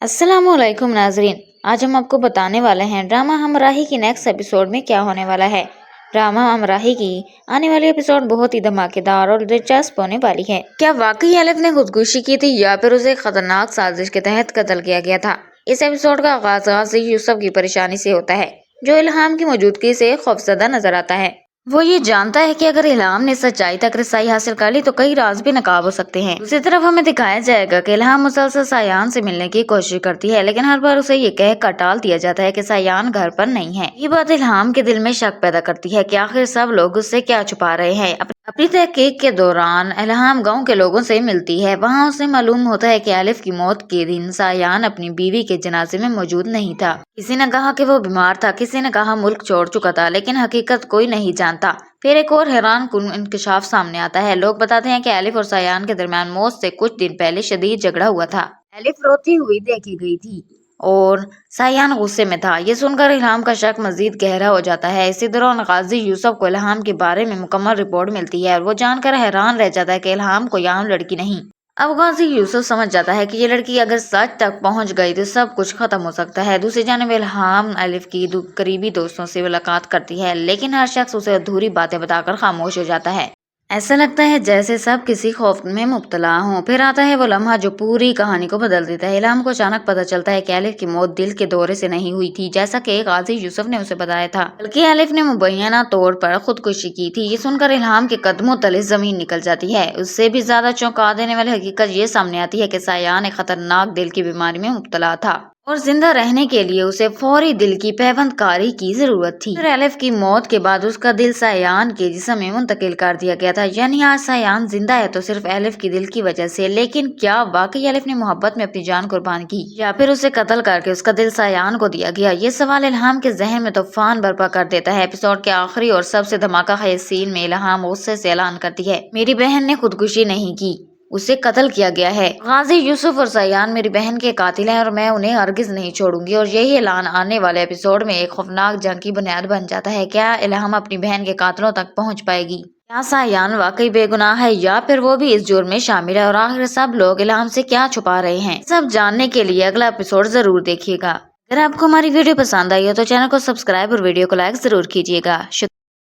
अस्सलामुअलैकुम नाजरीन, आज हम आपको बताने वाले हैं ड्रामा हमराही की नेक्स्ट एपिसोड में क्या होने वाला है। ड्रामा हमराही की आने वाली एपिसोड बहुत ही धमाकेदार और दिलचस्प होने वाली है। क्या वाकई अलिफ ने खुदकुशी की थी या फिर उसे खतरनाक साजिश के तहत कत्ल किया गया था। इस एपिसोड का आगाज गाजी यूसुफ की परेशानी से होता है, जो इल्हाम की मौजूदगी से खौफजदा नजर आता है। वो ये जानता है कि अगर इल्हाम ने सच्चाई तक रसाई हासिल कर ली तो कई राज भी नकाब हो सकते हैं। दूसरी तरफ हमें दिखाया जाएगा कि इल्हाम मुसलसल सायान से मिलने की कोशिश करती है, लेकिन हर बार उसे ये कह कर टाल दिया जाता है कि सायान घर पर नहीं है। ये बात इल्हाम के दिल में शक पैदा करती है कि आखिर सब लोग उससे क्या छुपा रहे हैं। अपनी तहकीक के दौरान इल्हाम गांव के लोगों से मिलती है। वहां उसे मालूम होता है कि अलिफ की मौत के दिन सायान अपनी बीवी के जनाजे में मौजूद नहीं था। किसी ने कहा कि वो बीमार था, किसी ने कहा मुल्क छोड़ चुका था, लेकिन हकीकत कोई नहीं जानता। फिर एक और हैरान कुन इंकशाफ सामने आता है। लोग बताते हैं कि अलिफ और सायान के दरमियान मौत से कुछ दिन पहले शदीद झगड़ा हुआ था। अलिफ रोती हुई देखी गई थी और सायान गुस्से में था। ये सुनकर इल्हाम का शक मजीद गहरा हो जाता है। इसी दौरान गाजी यूसुफ को इल्हाम के बारे में मुकम्मल रिपोर्ट मिलती है और वो जानकर हैरान रह जाता है कि इल्हाम कोई आम लड़की नहीं। अब गाजी यूसुफ समझ जाता है कि ये लड़की अगर सच तक पहुंच गई तो सब कुछ खत्म हो सकता है। दूसरी जानिब इल्हाम अलिफ की करीबी दोस्तों से मुलाकात करती है, लेकिन हर शख्स उसे अधूरी बातें बताकर खामोश हो जाता है। ऐसा लगता है जैसे सब किसी खौफ में मुब्तला हों। फिर आता है वो लम्हा जो पूरी कहानी को बदल देता है। इल्हाम को अचानक पता चलता है कि अलिफ की मौत दिल के दौरे से नहीं हुई थी, जैसा कि गाजी यूसुफ ने उसे बताया था, बल्कि अलिफ ने मुबैना तौर पर खुदकुशी की थी। ये सुनकर इल्हाम के कदमों तले जमीन निकल जाती है। उससे भी ज्यादा चौंका देने वाली हकीकत ये सामने आती है कि सायान एक खतरनाक दिल की बीमारी में मुब्तला था और जिंदा रहने के लिए उसे फौरी दिल की पैबंदकारी की जरूरत थी। फिर अलिफ की मौत के बाद उसका दिल सायान के जिस्म में मुंतकिल कर दिया गया था। यानी आज सायान जिंदा है तो सिर्फ अलिफ की दिल की वजह से। लेकिन क्या वाकई अलिफ ने मोहब्बत में अपनी जान कुर्बान की या फिर उसे कत्ल करके उसका दिल सायान को दिया गया? ये सवाल इल्हाम के जहन में तूफान बर्पा कर देता है। एपिसोड के आखिरी और सबसे धमाका खेज सीन में इल्हाम गुस्से से ऐलान करती है, मेरी बहन ने खुदकुशी नहीं की, उसे कत्ल किया गया है। गाजी यूसुफ और सायान मेरी बहन के कातिल हैं और मैं उन्हें हरगिज नहीं छोड़ूंगी। और यही ऐलान आने वाले एपिसोड में एक खौफनाक जंग की बुनियाद बन जाता है। क्या इल्हाम अपनी बहन के कातिलों तक पहुंच पाएगी? क्या सायान वाकई बेगुनाह है या फिर वो भी इस जुर्म में शामिल है? और आखिर सब लोग इल्हाम से क्या छुपा रहे हैं? सब जानने के लिए अगला एपिसोड जरूर देखिएगा। अगर आपको हमारी वीडियो पसंद आई हो तो चैनल को सब्सक्राइब और वीडियो को लाइक जरूर कीजिएगा।